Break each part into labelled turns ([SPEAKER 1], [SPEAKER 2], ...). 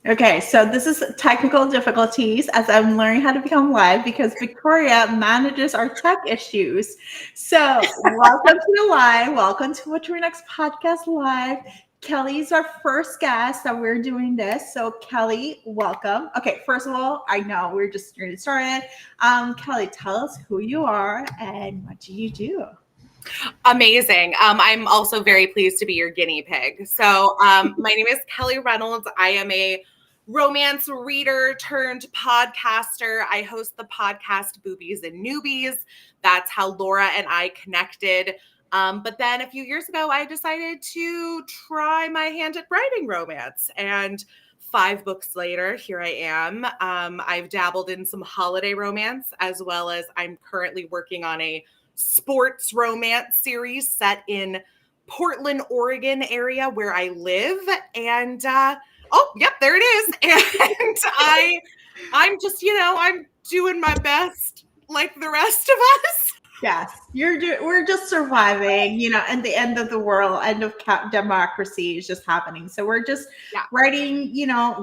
[SPEAKER 1] Okay, so this is technical difficulties as I'm learning how to become live because Victoria manages our tech issues. So, welcome to the live. Welcome to What's Your Next Podcast Live. Kelly's our first guest that we're doing this. So, Kelly, welcome. Okay, first of all, I know we're just getting started. Kelly, tell us who you are and what do you do?
[SPEAKER 2] Amazing. I'm also very pleased to be your guinea pig. So my name is Kelly Reynolds. I am a romance reader turned podcaster. I host the podcast Boobies and Newbies. That's how Laura and I connected. But then a few years ago, I decided to try my hand at writing romance. And 5 books later, here I am. I've dabbled in some holiday romance, as well as I'm currently working on a sports romance series set in Portland, Oregon area where I live. And oh, yep, there it is. And I'm just, I'm doing my best like the rest of us.
[SPEAKER 1] Yes, we're just surviving, and the end of the world, end of democracy is just happening. So we're just writing,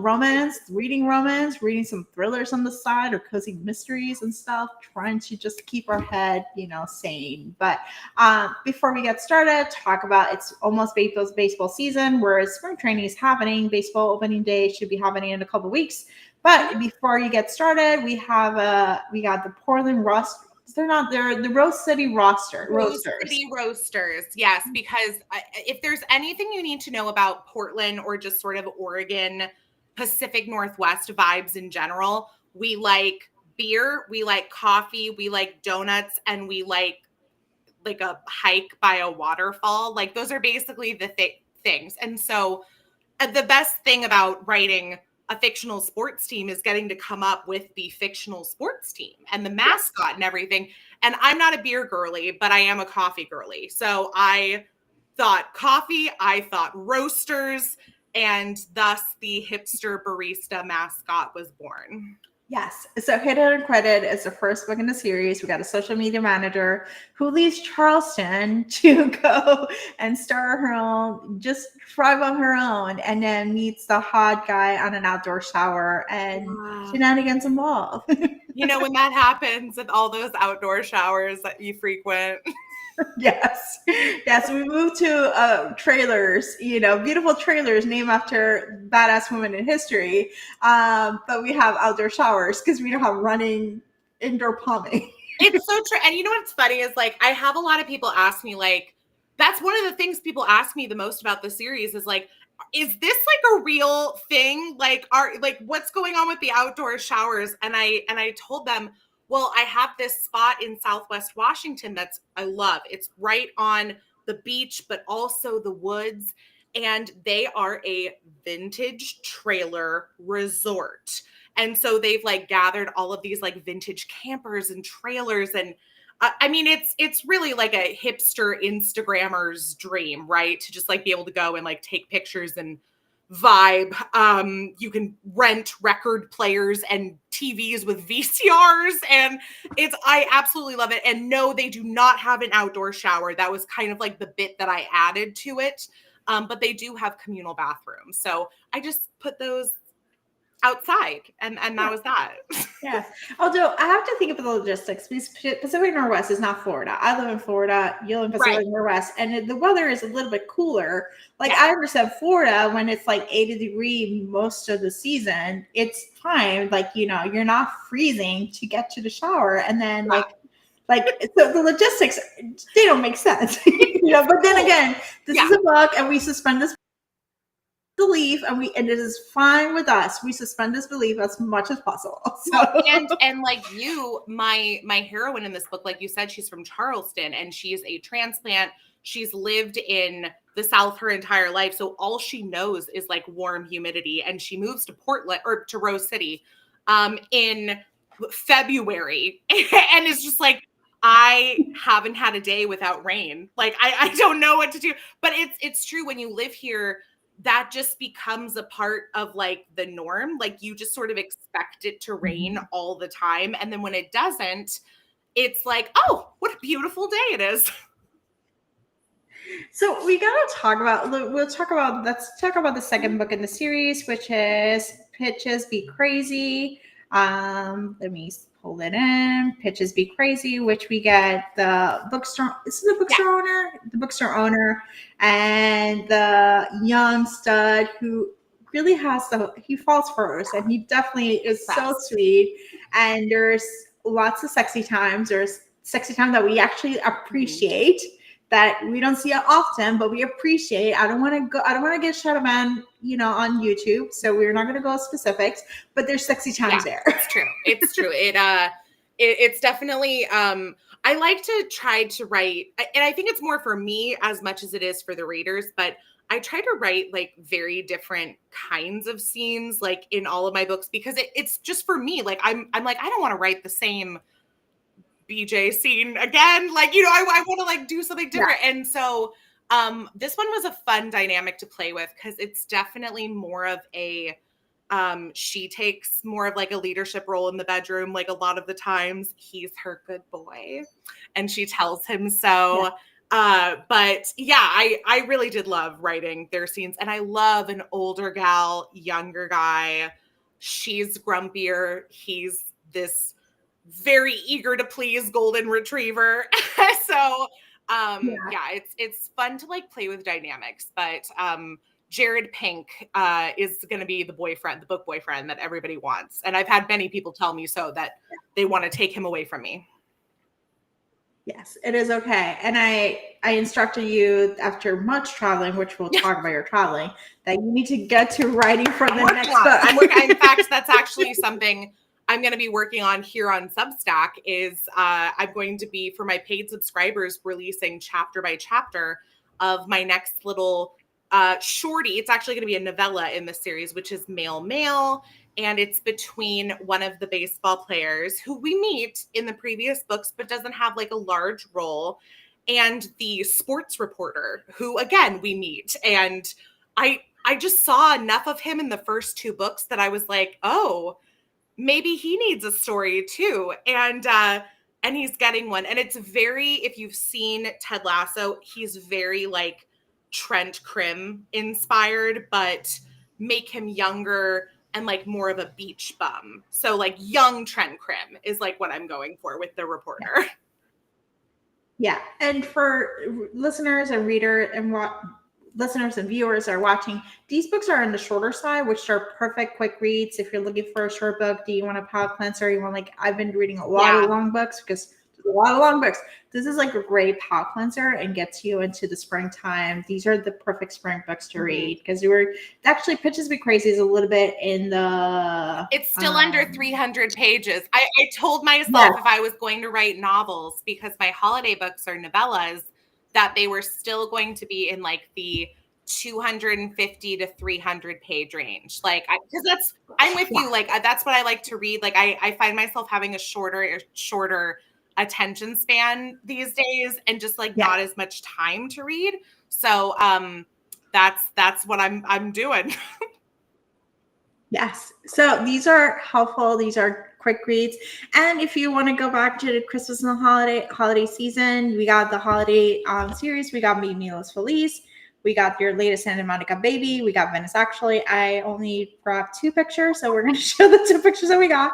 [SPEAKER 1] romance, reading some thrillers on the side or cozy mysteries and stuff, trying to just keep our head, sane. But before we get started, talk about it's almost baseball season, whereas spring training is happening. Baseball opening day should be happening in a couple weeks. But before you get started, we got the Portland Rust. They're the Rose City Roasters.
[SPEAKER 2] Rose City Roasters, yes, because if there's anything you need to know about Portland or just sort of Oregon, Pacific Northwest vibes in general, we like beer, we like coffee, we like donuts, and we like a hike by a waterfall. Like those are basically the things. And so the best thing about writing a fictional sports team is getting to come up with the fictional sports team and the mascot and everything. And I'm not a beer girly, but I am a coffee girly. So I thought coffee, I thought roasters, and thus the hipster barista mascot was born.
[SPEAKER 1] Yes. So Hidden Credit is the first book in the series. We got a social media manager who leaves Charleston to go and start her own, just thrive on her own, and then meets the hot guy on an outdoor shower and shenanigans involved.
[SPEAKER 2] When that happens at all those outdoor showers that you frequent.
[SPEAKER 1] Yes. We moved to trailers, beautiful trailers named after badass women in history. But we have outdoor showers because we don't have running indoor plumbing.
[SPEAKER 2] It's so true. And you know what's funny is like, I have a lot of people ask me, like, that's one of the things people ask me the most about the series is like, is this like a real thing? Like, what's going on with the outdoor showers? And I told them, well, I have this spot in Southwest Washington I love. It's right on the beach, but also the woods. And they are a vintage trailer resort. And so they've like gathered all of these like vintage campers and trailers. And I mean, it's really like a hipster Instagrammer's dream, right? To just like be able to go and like take pictures and vibe. You can rent record players and TVs with VCRs, and I absolutely love it. And no, they do not have an outdoor shower. That was kind of like the bit that I added to it. But they do have communal bathrooms. So I just put those outside and that was that.
[SPEAKER 1] Yeah. Although I have to think of the logistics because Pacific Northwest is not Florida. I live in Florida, you live in Pacific Northwest, and the weather is a little bit cooler. Like I understand Florida when it's like 80-degree most of the season, it's fine. Like, you're not freezing to get to the shower. And then so the logistics, they don't make sense. But then again, this is a book and we suspend this belief and it is fine with us. We suspend this belief as much as possible. So.
[SPEAKER 2] And like my heroine in this book, like you said, she's from Charleston and she's a transplant. She's lived in the South her entire life. So all she knows is like warm humidity. And she moves to Portland or to Rose City in February. And it's just like, I haven't had a day without rain. Like I don't know what to do. But it's true when you live here, that just becomes a part of like the norm. Like you just sort of expect it to rain all the time. And then when it doesn't, it's like, oh, what a beautiful day it is.
[SPEAKER 1] So let's talk about the second book in the series, which is Pitches Be Crazy. Let me pull it in. Pitches Be Crazy, which we get the bookstore. Is it the bookstore owner? The bookstore owner and the young stud who really he falls first, and he definitely is so sweet. And there's lots of sexy times. There's sexy time that we actually appreciate. That we don't see it often, but we appreciate. I don't want to get Shadow Man, on YouTube, so we're not going to go specifics. But there's sexy times there.
[SPEAKER 2] It's true. It's true. It's definitely. I like to try to write, and I think it's more for me as much as it is for the readers. But I try to write like very different kinds of scenes, like in all of my books, because it's just for me. Like I'm like I don't want to write the same BJ scene again. Like, I want to like do something different. Yeah. And so this one was a fun dynamic to play with because it's definitely more of a she takes more of like a leadership role in the bedroom. Like a lot of the times he's her good boy and she tells him so. Yeah. But yeah, I really did love writing their scenes, and I love an older gal, younger guy. She's grumpier. He's this very eager to please golden retriever. So it's fun to like play with dynamics. But Jared Pink is going to be the book boyfriend that everybody wants, and I've had many people tell me so that they want to take him away from me.
[SPEAKER 1] Yes, it is okay. And I instructed you after much traveling, which we'll talk about your traveling, that you need to get to writing for the next book.
[SPEAKER 2] In fact, that's actually something I'm going to be working on here on Substack. Is I'm going to be, for my paid subscribers, releasing chapter by chapter of my next little shorty. It's actually going to be a novella in the series, which is Male. And it's between one of the baseball players who we meet in the previous books, but doesn't have like a large role, and the sports reporter who, again, we meet. And I just saw enough of him in the first two books that I was like, oh, maybe he needs a story too. And he's getting one. And it's very, if you've seen Ted Lasso, he's very like Trent Crimm inspired, but make him younger and like more of a beach bum. So like young Trent Crimm is like what I'm going for with the reporter.
[SPEAKER 1] Yeah. And for listeners and readers and what listeners and viewers are watching, these books are on the shorter side, which are perfect quick reads. If you're looking for a short book, do you want a palate cleanser? You want, like, I've been reading a lot of long books because there's a lot of long books. This is like a great palate cleanser and gets you into the springtime. These are the perfect spring books to read because actually Pitches Be Crazy is a little bit in the.
[SPEAKER 2] It's still under 300 pages. I told myself if I was going to write novels, because my holiday books are novellas, that they were still going to be in like the 250 to 300 page range. Like, because I'm with you. Like, that's what I like to read. Like, I find myself having a shorter attention span these days, and just like not as much time to read. So, that's what I'm doing.
[SPEAKER 1] Yes. So these are helpful. These are quick reads. And if you want to go back to the Christmas and the holiday season, we got the holiday series. We got Me, Milos Feliz. We got your latest Santa Monica Baby. We got Venice Actually. I only brought 2 pictures, so we're going to show the 2 pictures that we got.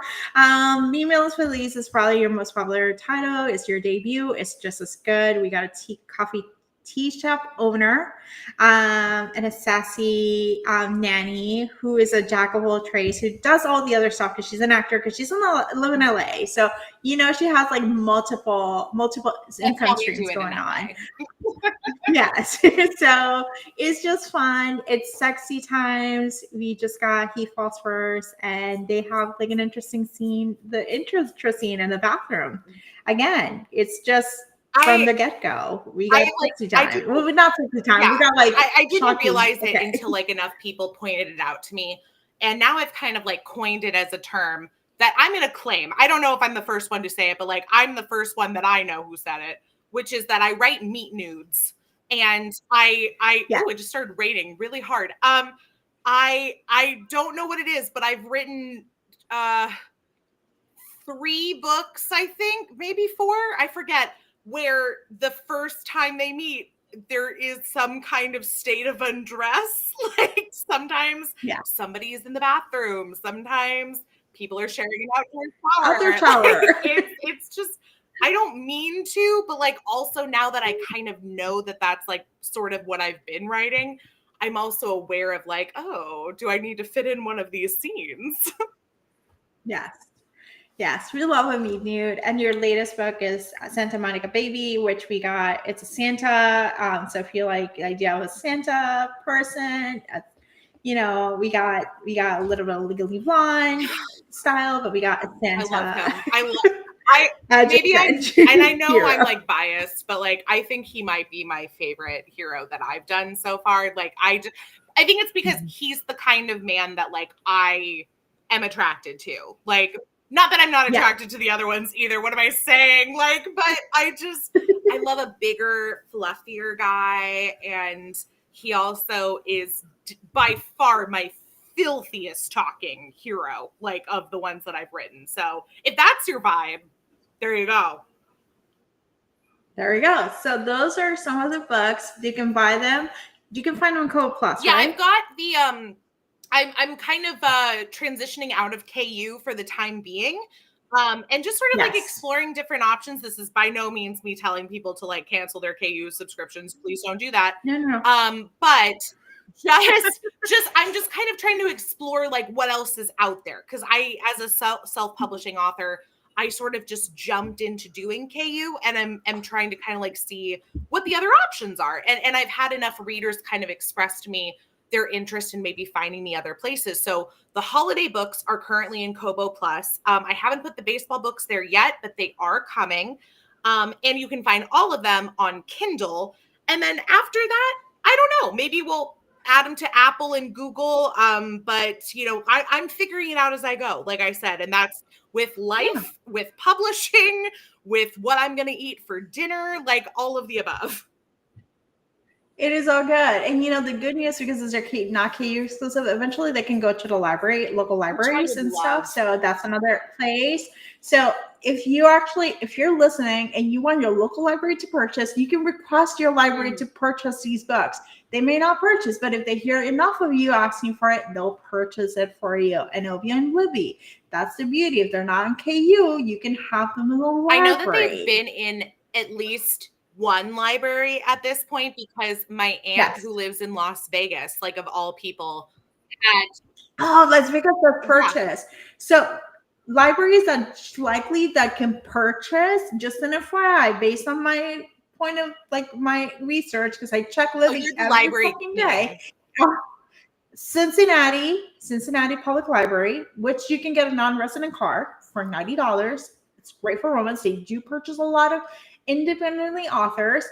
[SPEAKER 1] Me, Milos Feliz is probably your most popular title. It's your debut. It's just as good. We got a coffee tea shop owner and a sassy nanny who is a jack of all trades, who does all the other stuff because she's an actor, because she's live in LA. So, she has like multiple income streams going on. Yes. So it's just fun. It's sexy times. We just got He Falls First, and they have like an interesting scene, the intro scene in the bathroom. Again, it's just from the get-go, we got sexy time. Well, not sexy time. Yeah, we got like
[SPEAKER 2] I didn't realize it until like enough people pointed it out to me, and now I've kind of like coined it as a term that I'm going to claim. I don't know if I'm the first one to say it, but like I'm the first one that I know who said it, which is that I write meat nudes, and I just started rating really hard. I don't know what it is, but I've written 3 books, I think, maybe 4, I forget, where the first time they meet, there is some kind of state of undress. Like sometimes
[SPEAKER 1] Yeah.
[SPEAKER 2] somebody is in the bathroom. Sometimes people are sharing an outdoor shower.
[SPEAKER 1] Outdoor shower.
[SPEAKER 2] Like, it's just, I don't mean to, but like also now that I kind of know that that's like sort of what I've been writing, I'm also aware of like, oh, do I need to fit in one of these scenes?
[SPEAKER 1] Yes. Yes, we love a meet nude. And your latest book is Santa Monica Baby, which we got. It's a Santa. So if you like the idea of a Santa person, you know, we got a little bit of Legally Blonde style, but we got a Santa.
[SPEAKER 2] I love him. And I know hero. I'm like biased, but like I think he might be my favorite hero that I've done so far. Like I think it's because he's the kind of man that like I am attracted to. Like, not that I'm not attracted to the other ones either. What am I saying? Like, but I love a bigger, fluffier guy. And he also is by far my filthiest talking hero, like of the ones that I've written. So if that's your vibe, there you go.
[SPEAKER 1] There we go. So those are some of the books. You can buy them. You can find them on Kobo Plus,
[SPEAKER 2] yeah,
[SPEAKER 1] right?
[SPEAKER 2] I've got the I'm kind of transitioning out of KU for the time being. And just sort of like exploring different options. This is by no means me telling people to like cancel their KU subscriptions. Please don't do that.
[SPEAKER 1] No.
[SPEAKER 2] But I'm just kind of trying to explore like what else is out there. Cause I, as a self-publishing author, I sort of just jumped into doing KU and I'm trying to kind of like see what the other options are. And I've had enough readers kind of express to me their interest in maybe finding me other places. So the holiday books are currently in Kobo Plus. I haven't put the baseball books there yet, but they are coming. And you can find all of them on Kindle. And then after that, I don't know, maybe we'll add them to Apple and Google. But you know, I'm figuring it out as I go, like I said, and that's with life, with publishing, with what I'm going to eat for dinner, like all of the above.
[SPEAKER 1] It is all good. And you know, the good news, because these are not KU exclusive, eventually they can go to the library, local libraries and stuff. So that's another place. So if you're listening and you want your local library to purchase, you can request your library to purchase these books. They may not purchase, but if they hear enough of you asking for it, they'll purchase it for you. And it'll be on Libby. That's the beauty. If they're not on KU, you can have them in the library.
[SPEAKER 2] I know that they've been in at least one library at this point because my aunt who lives in Las Vegas, like of all people,
[SPEAKER 1] Las Vegas for purchase. So libraries that can purchase, just an FYI, based on my point of like my research, because I check Libby every fucking day. Cincinnati Public Library, which you can get a non-resident card for $90. It's great for romance. They do purchase a lot of independently authors.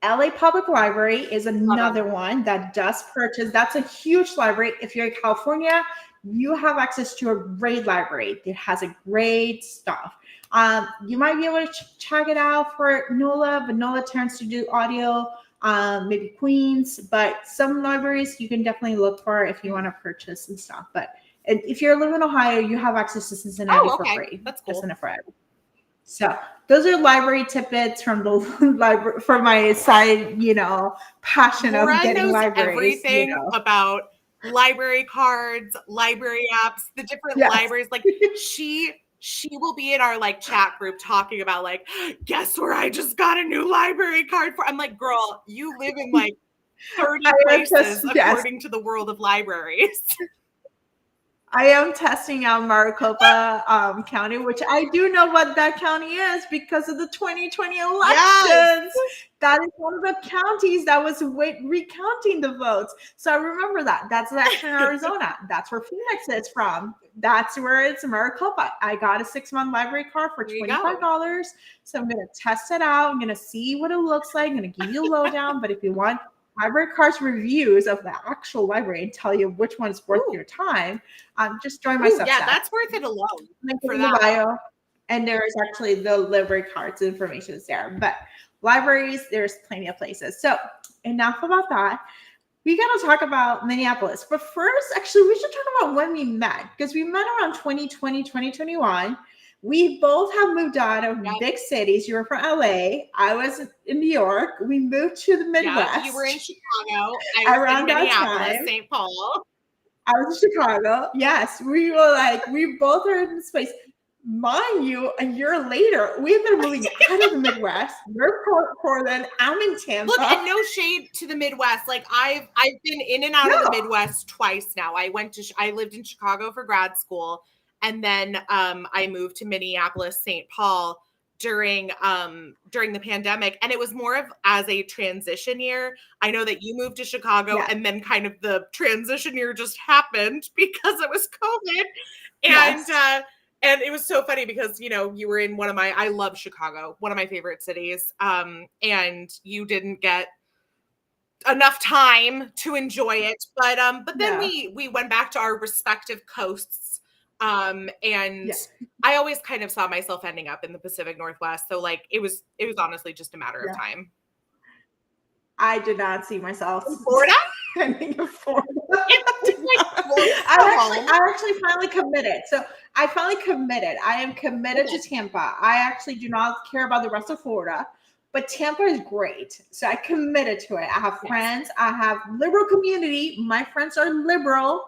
[SPEAKER 1] LA Public Library is another one that does purchase. That's a huge library. If you're in California, you have access to a great library. It has a great stuff. You might be able to check it out for NOLA, but NOLA tends to do audio, maybe Queens, but some libraries you can definitely look for if you want to purchase and stuff. But if you're living in Ohio, you have access to Cincinnati for free.
[SPEAKER 2] That's cool.
[SPEAKER 1] So those are library tidbits from the library, from my side, you know, passion of getting libraries.
[SPEAKER 2] Everything about library cards, library apps, the different libraries. Like she will be in our like chat group talking about like, guess where I just got a new library card for. I'm like, girl, you live in like 30 places according to the world of libraries.
[SPEAKER 1] I am testing out Maricopa County, which I do know what that county is because of the 2020 elections. Yes. That is one of the counties that was recounting the votes. So I remember that. That's actually in Arizona. That's where Phoenix is from. That's where it's Maricopa. I got a 6-month library card for $25. So I'm going to test it out. I'm going to see what it looks like. I'm going to give you a lowdown. But if you want library cards reviews of the actual library and tell you which one is worth your time, just join my Substack.
[SPEAKER 2] Yeah, that's worth it alone.
[SPEAKER 1] Link in the bio. And there's actually the library cards information is there. But libraries, there's plenty of places. So enough about that. We got to talk about Minneapolis. But first, actually, we should talk about when we met, because we met around 2020, 2021. We both have moved out of
[SPEAKER 2] Yep.
[SPEAKER 1] big cities. You were from LA. I was in New York. We moved to the
[SPEAKER 2] Yeah,
[SPEAKER 1] Midwest.
[SPEAKER 2] you were in Chicago. I was
[SPEAKER 1] around
[SPEAKER 2] in
[SPEAKER 1] that
[SPEAKER 2] Minneapolis,
[SPEAKER 1] time.
[SPEAKER 2] St. Paul.
[SPEAKER 1] I was in Chicago. Yes, we were like, we both are in this place. Mind you, a year later, we've been moving out of the Midwest. You're Portland. I'm in Tampa.
[SPEAKER 2] Look, and no shade to the Midwest. Like I've been in and out of the Midwest twice now. I lived in Chicago for grad school, and then I moved to Minneapolis, St. Paul during the pandemic, and it was more of as a transition year. I know that you moved to Chicago, and then kind of the transition year just happened because it was COVID, and and it was so funny because, you know, you were in I love Chicago, one of my favorite cities. And you didn't get enough time to enjoy it. But then we went back to our respective coasts. And I always kind of saw myself ending up in the Pacific Northwest. So like it was honestly just a matter of time.
[SPEAKER 1] I did not see myself
[SPEAKER 2] in Florida.
[SPEAKER 1] ending in Florida.
[SPEAKER 2] I
[SPEAKER 1] actually finally committed. So I finally committed. I am committed to Tampa. I actually do not care about the rest of Florida, but Tampa is great. So I committed to it. I have friends. I have liberal community. My friends are liberal.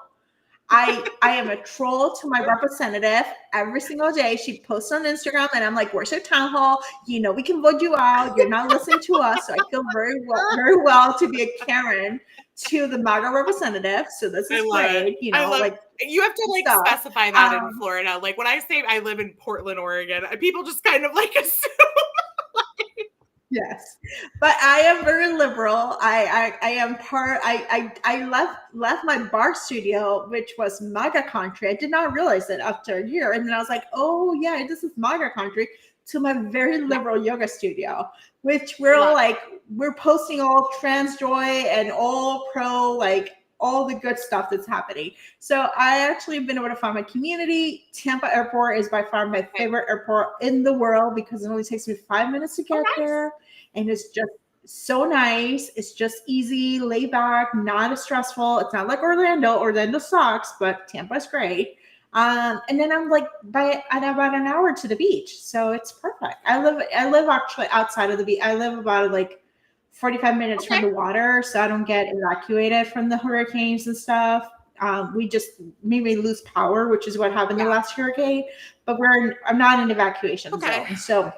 [SPEAKER 1] I am a troll to my representative every single day. She posts on Instagram and I'm like, where's your town hall? You know, we can vote you out. You're not listening to us. So I feel very well to be a Karen to the MAGA representative. So this is great. You know, like
[SPEAKER 2] you have to like specify that in Florida. Like when I say I live in Portland, Oregon, people just kind of like assume.
[SPEAKER 1] Yes, but I am very liberal. I am part. I left my bar studio, which was MAGA country. I did not realize it after a year, and then I was like, oh yeah, this is MAGA country. To my very liberal yoga studio, which we're posting all trans joy and all pro, like all the good stuff that's happening. So I actually have been able to find my community. Tampa Airport is by far my favorite airport in the world because it only takes me 5 minutes to get there. And it's just so nice. It's just easy, laid back, not as stressful. It's not like Orlando. Orlando sucks, but Tampa's great. And then I'm like at about an hour to the beach. So it's perfect. I live actually outside of the beach. I live about like 45 minutes from the water, so I don't get evacuated from the hurricanes and stuff. We just maybe lose power, which is what happened the last hurricane, but I'm not in evacuation zone. So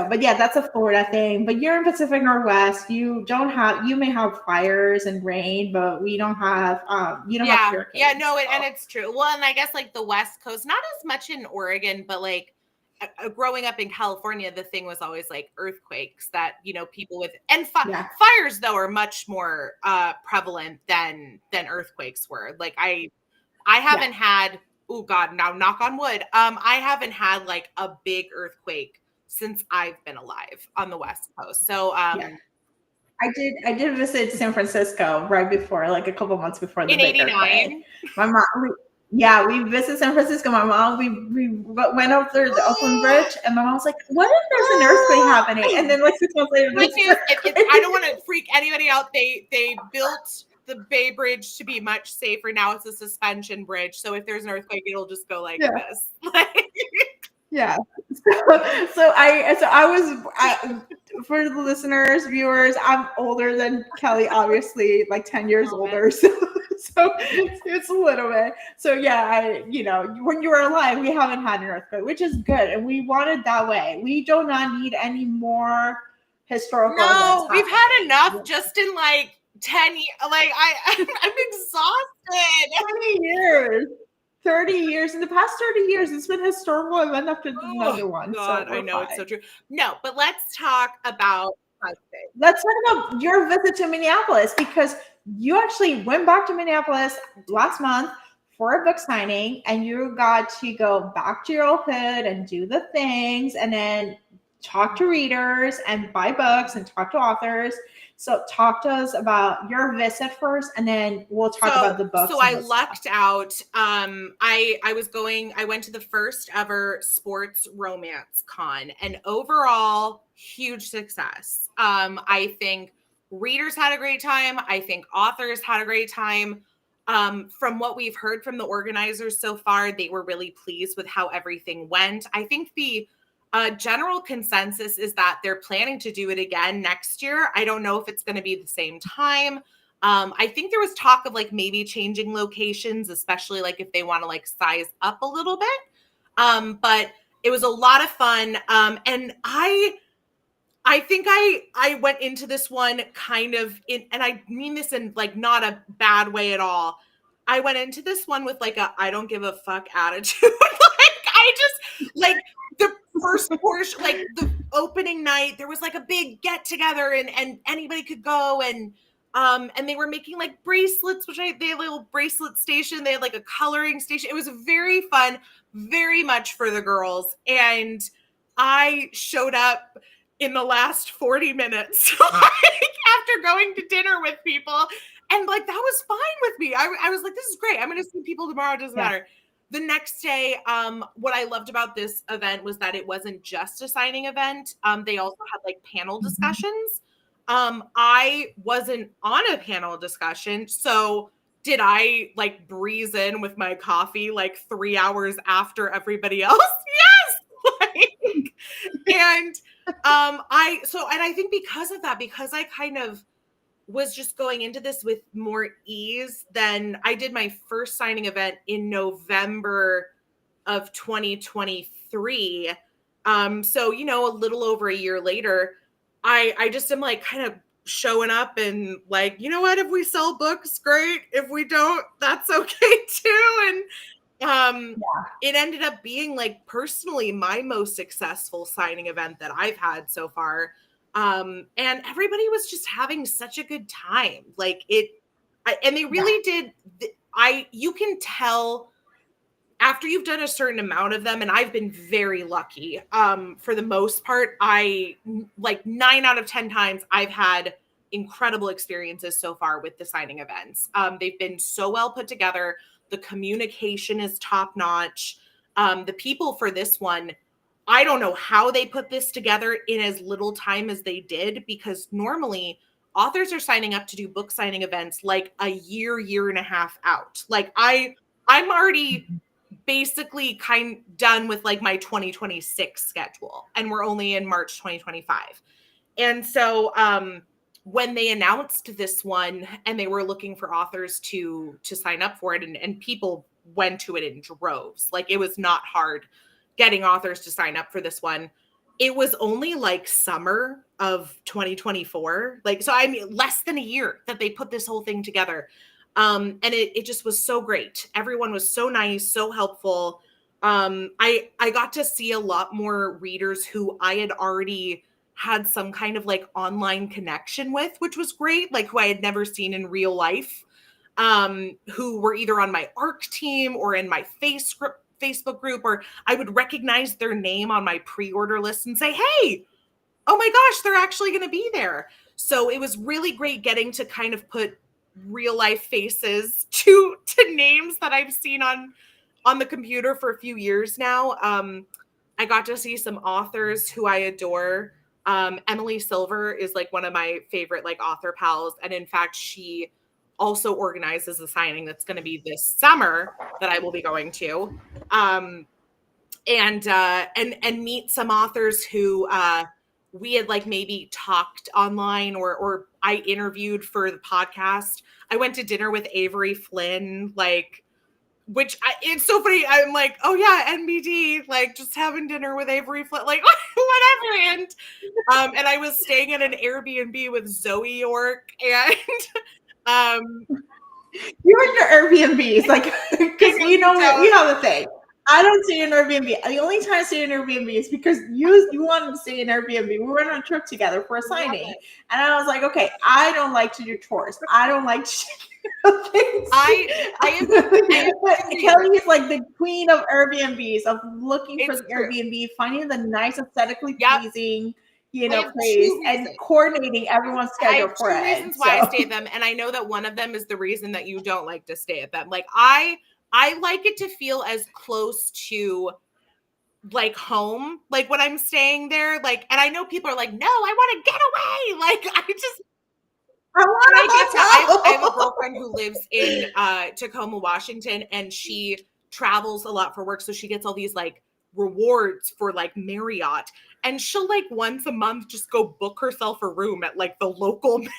[SPEAKER 1] but that's a Florida thing. But you're in Pacific Northwest. You may have fires and rain, but we don't have have hurricanes.
[SPEAKER 2] Yeah, no, and it's true. Well, and I guess like the West Coast, not as much in Oregon, but like growing up in California, the thing was always like earthquakes that, you know, people with fires though are much more prevalent than earthquakes were. Like I haven't had, oh God, now knock on wood. I haven't had like a big earthquake since I've been alive on the West Coast. So I
[SPEAKER 1] did visit San Francisco right before, like a couple months before the
[SPEAKER 2] in '89.
[SPEAKER 1] My mom. We visited San Francisco. My mom, we went up there the Oakland Bridge, and my mom was like, "What if there's an earthquake happening?" And then like 6 months later,
[SPEAKER 2] I don't want to freak anybody out. They built the Bay Bridge to be much safer. Now it's a suspension bridge, so if there's an earthquake, it'll just go like this.
[SPEAKER 1] Yeah. So I was for the listeners, viewers, I'm older than Kelly, obviously, like 10 years older. So it's a little bit. So when you were alive, we haven't had an earthquake, which is good. And we want it that way. We do not need any more historical events.
[SPEAKER 2] No, we've had enough just in like 10 years. Like I'm exhausted.
[SPEAKER 1] 20 years. 30 years. In the past 30 years, it's been historical event after another one.
[SPEAKER 2] God, I know it's so true. No, but let's talk about
[SPEAKER 1] your visit to Minneapolis, because you actually went back to Minneapolis last month for a book signing, and you got to go back to your old hood and do the things and then talk to readers and buy books and talk to authors. So talk to us about your visit first, and then we'll talk about the books.
[SPEAKER 2] So I lucked out. I went to the first ever sports romance con, and overall, huge success. I think readers had a great time. I think authors had a great time. From what we've heard from the organizers so far, they were really pleased with how everything went. I think the general consensus is that they're planning to do it again next year. I don't know if it's going to be the same time. I think there was talk of like maybe changing locations, especially like if they want to like size up a little bit. But it was a lot of fun. And I think I went into this one kind of in, and I mean this in like not a bad way at all. I went into this one with like a I don't give a fuck attitude. Like I just like the first portion, like the opening night, there was like a big get together and anybody could go and they were making like bracelets, they had a little bracelet station. They had like a coloring station. It was very fun, very much for the girls. And I showed up in the last 40 minutes like, after going to dinner with people. And like, that was fine with me. I was like, this is great. I'm going to see people tomorrow. It doesn't matter. The next day, what I loved about this event was that it wasn't just a signing event. They also had like panel discussions. I wasn't on a panel discussion. So did I like breeze in with my coffee like 3 hours after everybody else? Yes. Like, and I think because of that, because I kind of was just going into this with more ease than I did my first signing event in November of 2023. So, you know, a little over a year later, I just am like kind of showing up and like, you know what, if we sell books, great. If we don't, that's okay too. And it ended up being like personally my most successful signing event that I've had so far. And everybody was just having such a good time. Like and they really did. You can tell after you've done a certain amount of them, and I've been very lucky. For the most part, I like 9 out of 10 times I've had incredible experiences so far with the signing events. They've been so well put together. The communication is top notch. The people for this one, I don't know how they put this together in as little time as they did, because normally authors are signing up to do book signing events like a year and a half out. Like I'm already basically done with like my 2026 schedule, and we're only in March 2025. And so when they announced this one and they were looking for authors to sign up for it, and people went to it in droves, like it was not hard getting authors to sign up for this one. It was only like summer of 2024. Like, so I mean, less than a year that they put this whole thing together. And it just was so great. Everyone was so nice, so helpful. I got to see a lot more readers who I had already had some kind of like online connection with, which was great. Like who I had never seen in real life, who were either on my ARC team or in my Facebook group, or I would recognize their name on my pre-order list and say, hey, oh my gosh, they're actually going to be there. So it was really great getting to kind of put real life faces to names that I've seen on the computer for a few years now. I got to see some authors who I adore. Emily Silver is like one of my favorite like author pals. And in fact, she also organizes the signing that's going to be this summer that I will be going to. And meet some authors who we had like maybe talked online or I interviewed for the podcast. I went to dinner with Avery Flynn, like, it's so funny. I'm like, oh yeah, NBD, like just having dinner with Avery Flynn, like whatever. And I was staying in an Airbnb with Zoe York, and
[SPEAKER 1] you and your Airbnbs, like, because you know the thing. I don't stay in Airbnb. The only time I stay in Airbnb is because you wanted to stay in Airbnb. We went on a trip together for a signing, and I was like, okay, I don't like to do tours. I don't like to do things. But Kelly is like the queen of Airbnbs, of looking for the Airbnb, finding the nice, aesthetically pleasing, place, and coordinating everyone's schedule for it. I have
[SPEAKER 2] 2 reasons why I stay at them, and I know that one of them is the reason that you don't like to stay at them. Like I like it to feel as close to like home, like when I'm staying there, like, and I know people are like, no, I want to get away. Like, I have a girlfriend who lives in Tacoma, Washington, and she travels a lot for work. So she gets all these like rewards for like Marriott. And she'll like once a month just go book herself a room at like the local Marriott.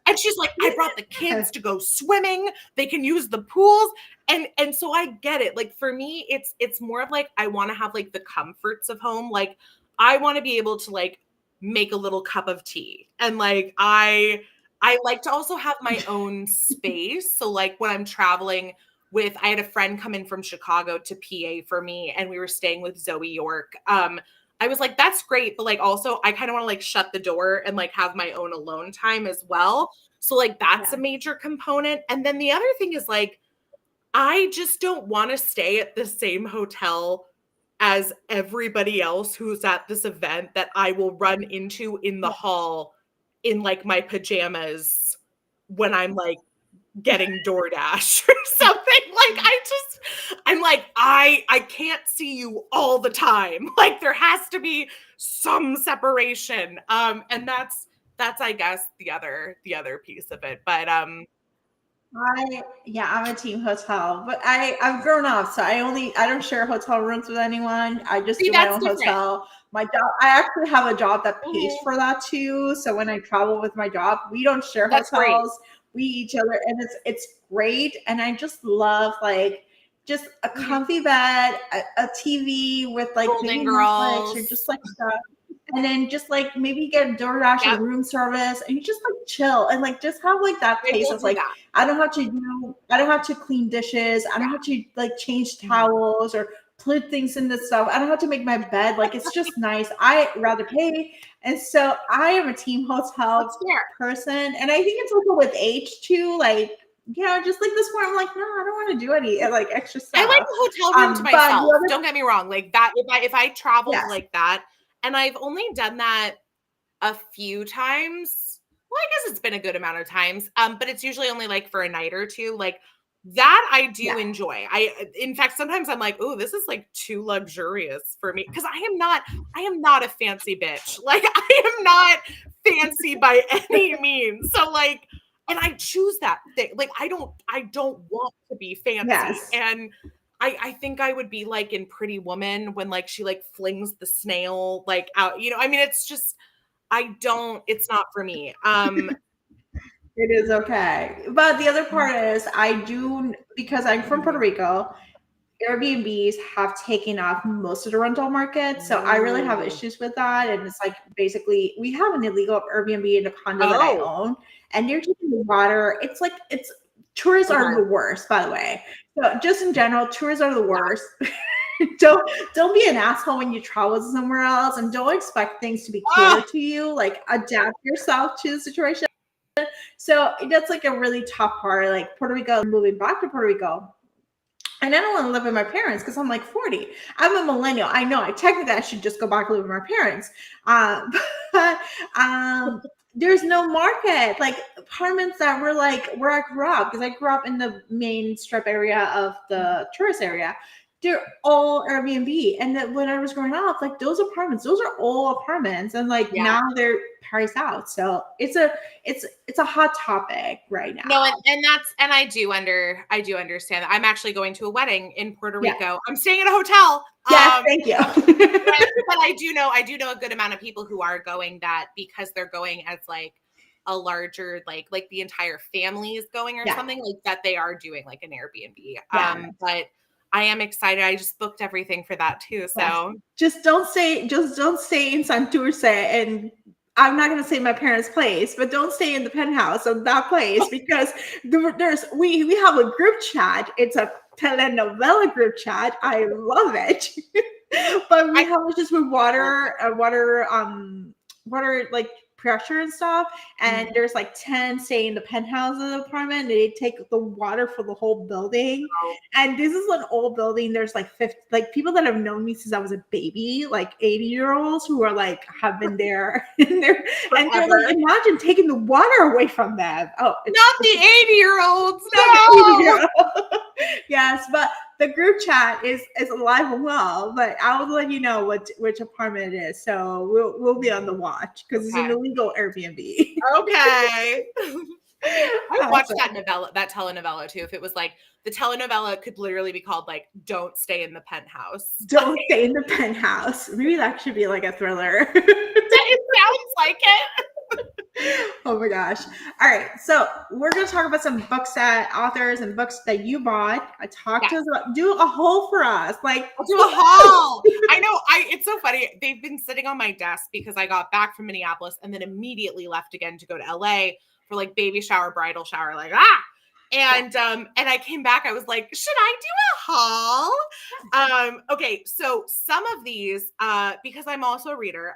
[SPEAKER 2] And she's like, I brought the kids to go swimming. They can use the pools. And so I get it. Like for me, it's more of like I want to have like the comforts of home. Like I want to be able to like make a little cup of tea. And like I like to also have my own space. So like when I'm traveling I had a friend come in from Chicago to PA for me, and we were staying with Zoe York. I was like, that's great, but like also I kind of want to like shut the door and like have my own alone time as well. So like that's a major component. And then the other thing is like I just don't want to stay at the same hotel as everybody else who's at this event that I will run into in the hall in like my pajamas when I'm like getting DoorDash or something. Like I'm like, I can't see you all the time. Like there has to be some separation. And that's I guess the other piece of it. But
[SPEAKER 1] I'm a team hotel, but I've grown up, so I don't share hotel rooms with anyone. I just do my own hotel. My job, I actually have a job that pays for that too. So when I travel with my job, we don't share hotels. Great. We each other, and it's great. And I just love like just a comfy bed, a TV with like maybe Netflix or just like stuff. And then just like maybe get a DoorDash or room service, and you just like chill and like just have like that taste of like I don't have to clean dishes, I don't have to like change towels or put things in the stuff. I don't have to make my bed. Like it's just nice. I rather pay. And so I am a team hotel person. And I think it's also with age too. Like, just like this one, I'm like, no, I don't want to do any like extra stuff.
[SPEAKER 2] I like the hotel room to myself. Don't get me wrong. Like that, if I travel like that, and I've only done that a few times. Well, I guess it's been a good amount of times. But it's usually only like for a night or two. Like that I do enjoy. In fact, sometimes I'm like, oh, this is like too luxurious for me. Because I am not a fancy bitch. Like I am not fancy by any means. So like, and I choose that thing. Like I don't want to be fancy. Yes. And I think I would be like in Pretty Woman when like she like flings the snail like out, I mean, it's just, it's not for me.
[SPEAKER 1] It is okay. But the other part is because I'm from Puerto Rico, Airbnbs have taken off most of the rental market. So I really have issues with that. And it's like, basically we have an illegal Airbnb in a condo that I own, and they're taking the water. Tourists are the worst, by the way. So just in general, tourists are the worst. Don't be an asshole when you travel somewhere else, and don't expect things to be catered to you. Like adapt yourself to the situation. So that's like a really tough part. Like Puerto Rico, moving back to Puerto Rico. And I don't want to live with my parents because I'm like 40. I'm a millennial. I know. I should just go back and live with my parents. But there's no market. Like apartments that were like where I grew up, because I grew up in the main strip area of the tourist area. They're all Airbnb. And that when I was growing up, like those are all apartments. And like now they're priced out. So it's a hot topic right now.
[SPEAKER 2] No, and I do understand that. I'm actually going to a wedding in Puerto Rico. I'm staying at a hotel.
[SPEAKER 1] Yeah, thank you.
[SPEAKER 2] but I do know a good amount of people who are going that because they're going as like a larger, like the entire family is going or something like that. They are doing like an Airbnb. But I am excited. I just booked everything for that too. So
[SPEAKER 1] just don't say in Santurce, and I'm not going to say my parents' place, but don't stay in the penthouse of that place because we have a group chat. It's a telenovela group chat. I love it. But we have just with water like pressure and stuff, and there's like 10 stay in the penthouse of the apartment, and they take the water for the whole building. And this is an old building. There's like 50 like people that have known me since I was a baby, like 80-year-olds who are like have been there and they're like, imagine taking the water away from them.
[SPEAKER 2] Not the 80-year-olds. No.
[SPEAKER 1] Yes, but the group chat is alive and well, but I'll let you know which apartment it is. So we'll be on the watch because it's an illegal Airbnb.
[SPEAKER 2] Okay. I watched
[SPEAKER 1] Awesome.
[SPEAKER 2] that telenovela too. If it was like the telenovela could literally be called like "Don't Stay in the Penthouse."
[SPEAKER 1] Don't stay in the penthouse. Maybe that should be like a thriller.
[SPEAKER 2] It sounds like it.
[SPEAKER 1] Oh my gosh. All right. So we're going to talk about some books that authors and books that you bought. To us about, do a haul for us. Like,
[SPEAKER 2] I'll do a haul. I know. It's so funny. They've been sitting on my desk because I got back from Minneapolis and then immediately left again to go to LA for like baby shower, bridal shower, like, and I came back, I was like, should I do a haul? Okay, so some of these, because I'm also a reader,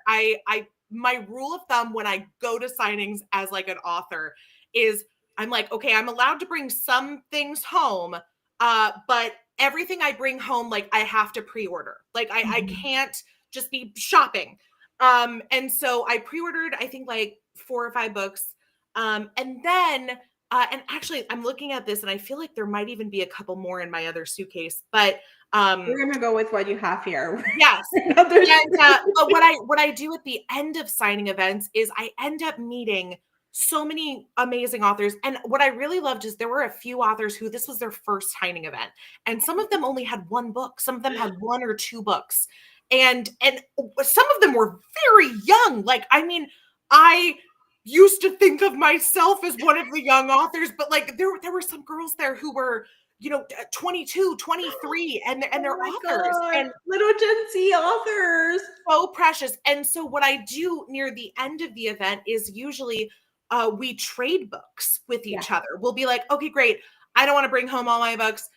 [SPEAKER 2] my rule of thumb when I go to signings as like an author is I'm like, okay, I'm allowed to bring some things home, but everything I bring home, like I have to pre-order. Like I can't just be shopping. And so I pre-ordered, I think like 4 or 5 books. And then and actually, I'm looking at this, and I feel like there might even be a couple more in my other suitcase. But
[SPEAKER 1] we're gonna go with what you have here.
[SPEAKER 2] Yes. And, but what I do at the end of signing events is I end up meeting so many amazing authors. And what I really loved is there were a few authors who this was their first signing event, and some of them only had 1 book. Some of them had 1 or 2 books, and some of them were very young. Like, I mean, I used to think of myself as one of the young authors, but like there were some girls there who were, 22, 23, and they're authors.
[SPEAKER 1] God.
[SPEAKER 2] And
[SPEAKER 1] little Gen Z authors.
[SPEAKER 2] So precious. And so what I do near the end of the event is usually we trade books with each other. We'll be like, okay, great. I don't want to bring home all my books.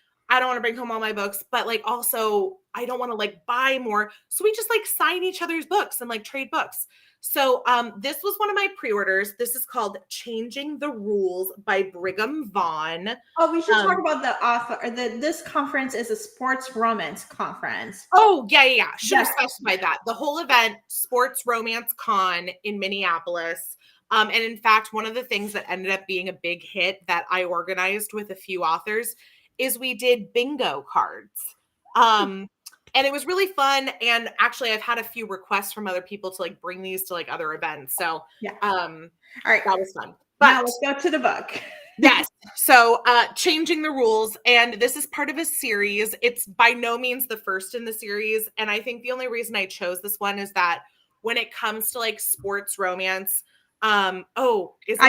[SPEAKER 2] But like also I don't want to like buy more. So we just like sign each other's books and like trade books. So this was one of my pre-orders. This is called Changing the Rules by Brigham Vaughn.
[SPEAKER 1] Oh, we should talk about the author. This conference is a sports romance conference.
[SPEAKER 2] Oh, yeah. Should have specified that. The whole event, Sports Romance Con in Minneapolis. And in fact, one of the things that ended up being a big hit that I organized with a few authors is we did bingo cards. And it was really fun. And actually, I've had a few requests from other people to like bring these to like other events. So, all right, that was fun.
[SPEAKER 1] But now let's go to the book.
[SPEAKER 2] Yes. So, Changing the Rules, and this is part of a series. It's by no means the first in the series, and I think the only reason I chose this one is that when it comes to like sports romance, I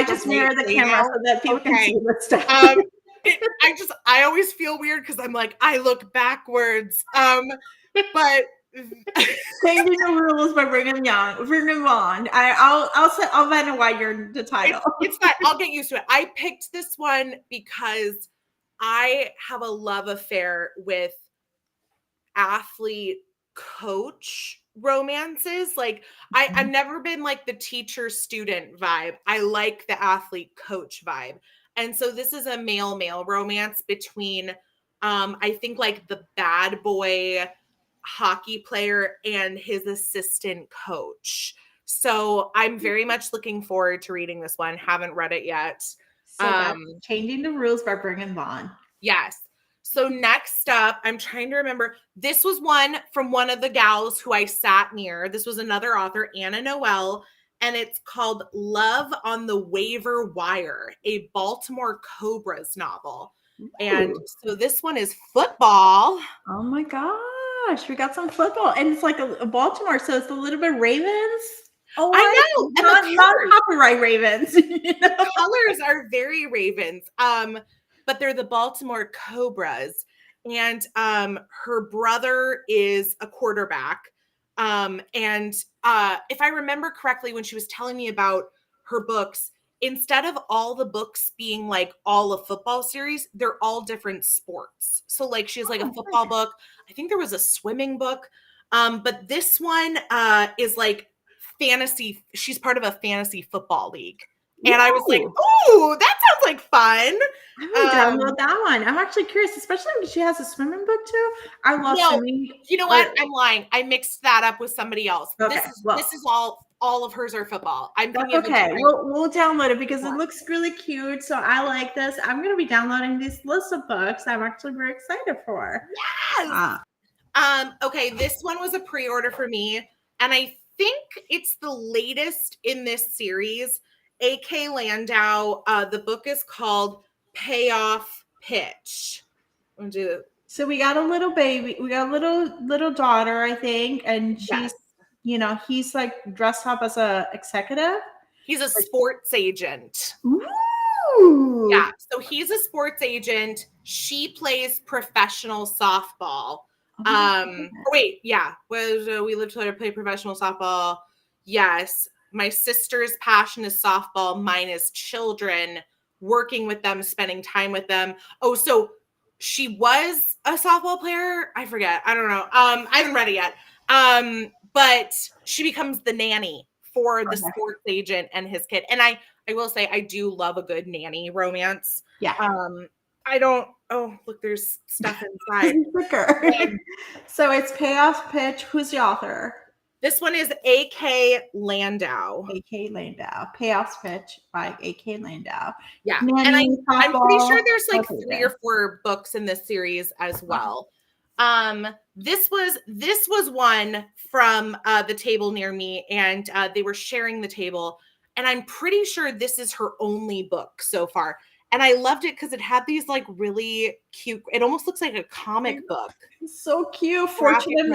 [SPEAKER 1] just mirror the camera so that people can see the stuff.
[SPEAKER 2] I always feel weird because I'm like, I look backwards. But
[SPEAKER 1] Changing the Rules by Brigham Vaughn. I'll find why you're the title.
[SPEAKER 2] It's fine. I'll get used to it. I picked this one because I have a love affair with athlete coach romances. Like I've never been like the teacher student vibe. I like the athlete coach vibe. And so this is a male romance between, I think like the bad boy hockey player and his assistant coach. So I'm very much looking forward to reading this one. Haven't read it yet.
[SPEAKER 1] So Changing the Rules by Brigham Vaughn.
[SPEAKER 2] Yes. So next up, I'm trying to remember. This was one from one of the gals who I sat near. This was another author, Anna Noel. And it's called Love on the Waiver Wire, a Baltimore Cobras novel. Ooh. And so this one is football.
[SPEAKER 1] Oh my gosh, we got some football. And it's like a Baltimore, so it's a little bit Ravens. Oh,
[SPEAKER 2] I know.
[SPEAKER 1] Not copyright Ravens.
[SPEAKER 2] The colors are very Ravens, but they're the Baltimore Cobras. And her brother is a quarterback. And if I remember correctly, when she was telling me about her books, instead of all the books being like all a football series, they're all different sports. So like she has like a football book. I think there was a swimming book. But this one is like fantasy. She's part of a fantasy football league. And I was like, oh, that sounds like fun.
[SPEAKER 1] I'm going to download that one. I'm actually curious, especially when she has a swimming book too. I love swimming.
[SPEAKER 2] You know what? I'm lying. I mixed that up with somebody else.
[SPEAKER 1] Okay,
[SPEAKER 2] This is all all of hers are football. I'm
[SPEAKER 1] That's
[SPEAKER 2] thinking
[SPEAKER 1] okay. We'll download it because it looks really cute. So I like this. I'm going to be downloading this list of books. I'm actually very excited for.
[SPEAKER 2] Yes. Okay, this one was a pre-order for me, and I think it's the latest in this series. A.K. Landau. The book is called Payoff Pitch. I'm gonna do.
[SPEAKER 1] So we got a little baby. We got a little daughter, I think, and she's, he's like dressed up as a executive.
[SPEAKER 2] He's a sports agent.
[SPEAKER 1] Ooh.
[SPEAKER 2] Yeah, so he's a sports agent. She plays professional softball. We live together, play professional softball. Yes, my sister's passion is softball. Mine is children, working with them, spending time with them. Oh, so she was a softball player. I forget. I don't know. I haven't read it yet. But she becomes the nanny for the sports agent and his kid. And I will say I do love a good nanny romance.
[SPEAKER 1] Yeah.
[SPEAKER 2] I don't. Oh, look, there's stuff inside.
[SPEAKER 1] So it's Payoff Pitch. Who's the author?
[SPEAKER 2] This one is A.K. Landau.
[SPEAKER 1] A.K. Landau. Payoff Pitch by A.K. Landau.
[SPEAKER 2] Yeah, and I'm pretty sure there's like 3 or 4 books in this series as well. This was one from the table near me, and they were sharing the table, and I'm pretty sure this is her only book so far. And I loved it because it had these like really cute, it almost looks like a comic book.
[SPEAKER 1] So cute. Fortune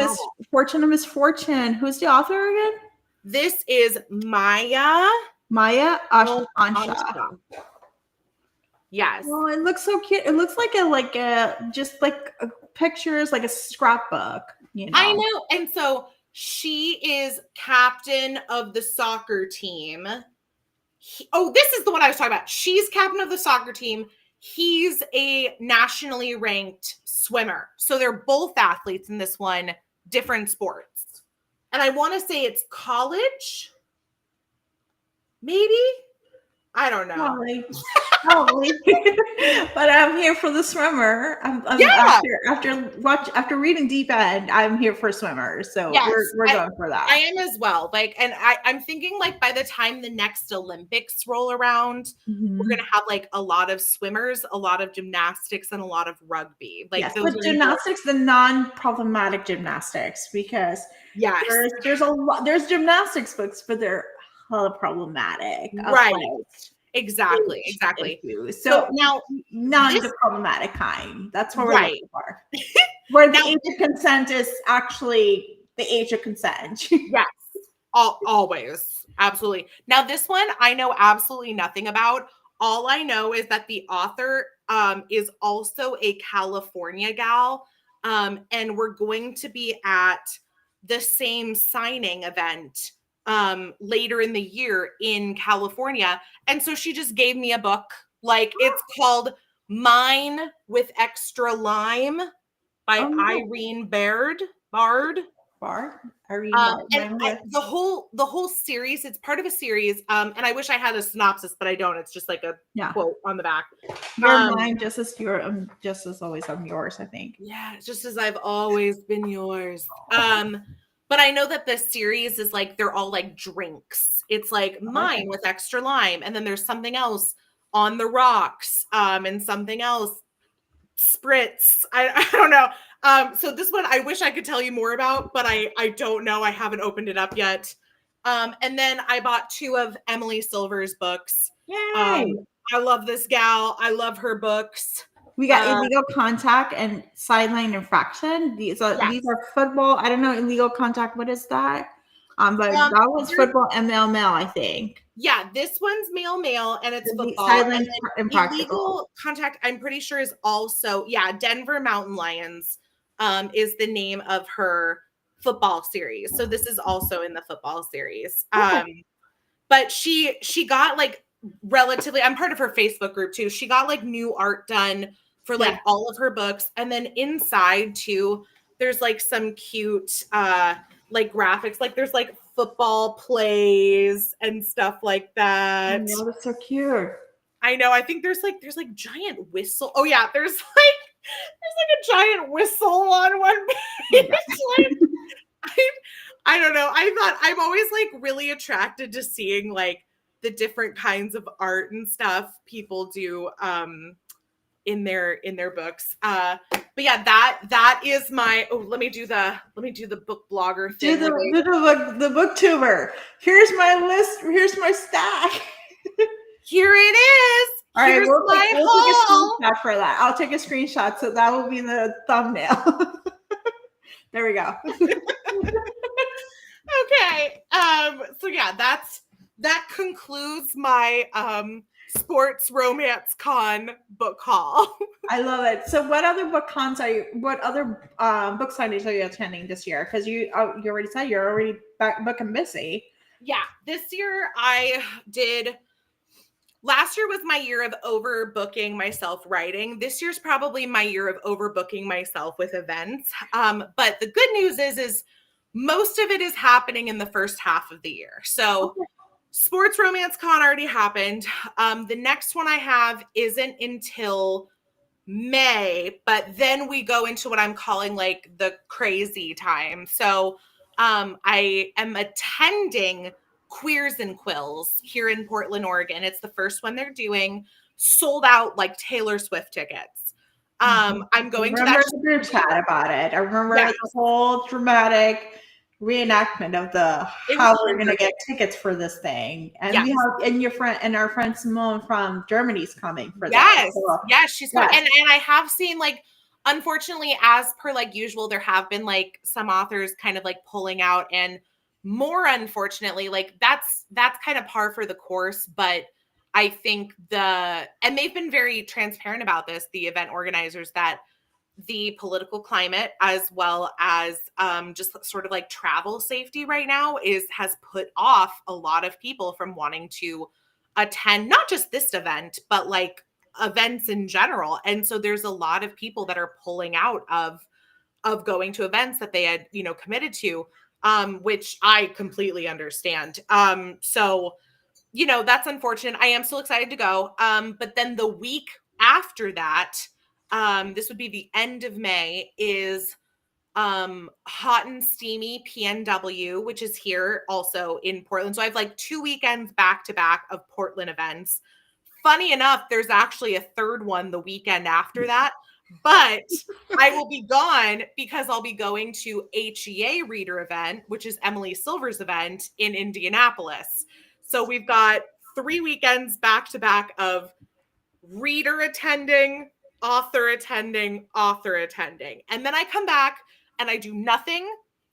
[SPEAKER 1] of Misfortune. Who's the author again?
[SPEAKER 2] This is Maya
[SPEAKER 1] Ansha.
[SPEAKER 2] Yes.
[SPEAKER 1] Oh, it looks so cute. It looks like just like pictures, like a scrapbook.
[SPEAKER 2] I know. And so she is captain of the soccer team. This is the one I was talking about. She's captain of the soccer team. He's a nationally ranked swimmer. So they're both athletes in this one, different sports. And I want to say it's college. Maybe? I don't know.
[SPEAKER 1] Probably. But I'm here for the swimmer. After reading Deep End, I'm here for swimmers. So yes, we're going for that.
[SPEAKER 2] I am as well. And I'm thinking like by the time the next Olympics roll around, we're gonna have like a lot of swimmers, a lot of gymnastics, and a lot of rugby. Like
[SPEAKER 1] but gymnastics, the non-problematic gymnastics, because there's gymnastics books, but they're hella problematic.
[SPEAKER 2] Right. Exactly.
[SPEAKER 1] So now not the problematic kind. That's what we're looking for. Where the age of consent is actually the age of consent.
[SPEAKER 2] Yes. Always. Absolutely. Now this one I know absolutely nothing about. All I know is that the author is also a California gal. And we're going to be at the same signing event later in the year in California. And so she just gave me a book. Like it's called Mine with Extra Lime by Irene Bard.
[SPEAKER 1] And
[SPEAKER 2] the whole series, it's part of a series. And I wish I had a synopsis, but I don't. It's just like a quote on the back.
[SPEAKER 1] You're mine just as always I'm yours, I think.
[SPEAKER 2] Yeah, just as I've always been yours. But I know that this series is like, they're all like drinks. It's like Mine with Extra Lime. And then there's something else on the rocks, and something else spritz. I don't know. So this one, I wish I could tell you more about, but I don't know. I haven't opened it up yet. And then I bought 2 of Emily Silver's books.
[SPEAKER 1] Yay!
[SPEAKER 2] I love this gal. I love her books.
[SPEAKER 1] We got illegal contact and sideline infraction. These are football. I don't know illegal contact. What is that? But that was football and male, I think.
[SPEAKER 2] Yeah, this one's male, and it's football. Sideline illegal contact, I'm pretty sure, is also Denver Mountain Lions is the name of her football series. So this is also in the football series. But she got like relatively. I'm part of her Facebook group too. She got like new art done for like all of her books. And then inside too, there's like some cute like graphics. Like there's like football plays and stuff like that.
[SPEAKER 1] Oh, that's so cute.
[SPEAKER 2] I know. I think there's like giant whistle. Oh yeah, there's like a giant whistle on one page. Like, I don't know. I thought I'm always like really attracted to seeing like the different kinds of art and stuff people do in their books. But yeah, that is my let me do the book blogger thing.
[SPEAKER 1] Do the booktuber. Here's my list. Here's my stack.
[SPEAKER 2] Here it is.
[SPEAKER 1] All right,
[SPEAKER 2] Here's
[SPEAKER 1] we'll
[SPEAKER 2] my
[SPEAKER 1] take a
[SPEAKER 2] haul.
[SPEAKER 1] screenshot for that. I'll take a screenshot, so that will be the thumbnail. There we go.
[SPEAKER 2] Okay. So yeah, that concludes my sports romance con book haul.
[SPEAKER 1] I love it. So, what other book cons are you? What other book signings are you attending this year? Because you already said you're already booking busy.
[SPEAKER 2] Yeah, this year I did. Last year was my year of overbooking myself writing. This year's probably my year of overbooking myself with events. But the good news is most of it is happening in the first half of the year. So
[SPEAKER 1] Okay.
[SPEAKER 2] Sports Romance Con already happened. The next one I have isn't until May, but then we go into what I'm calling like the crazy time. So I am attending Queers and Quills here in Portland, Oregon. It's the first one they're doing, sold out like Taylor Swift tickets. I'm going to that.
[SPEAKER 1] I remember the group chat about it. I remember the whole dramatic reenactment of how we're going to get tickets for this thing. And we have, and your friend and our friend Simone from Germany's coming for that. So,
[SPEAKER 2] yes, she's coming. And I have seen like, unfortunately, as per like usual, there have been like some authors kind of like pulling out, and more unfortunately, like that's kind of par for the course. But I think and they've been very transparent about this, the event organizers, that the political climate as well as just sort of like travel safety right now has put off a lot of people from wanting to attend not just this event, but like events in general. And so there's a lot of people that are pulling out of going to events that they had, committed to, which I completely understand. So, that's unfortunate. I am still excited to go. But then the week after that, this would be the end of May, is Hot and Steamy PNW, which is here also in Portland. So I have like 2 weekends back to back of Portland events. Funny enough, there's actually a third one the weekend after that, but I will be gone because I'll be going to HEA Reader event, which is Emily Silver's event in Indianapolis. So we've got 3 weekends back to back of reader attending, author attending, author attending. And then I come back and I do nothing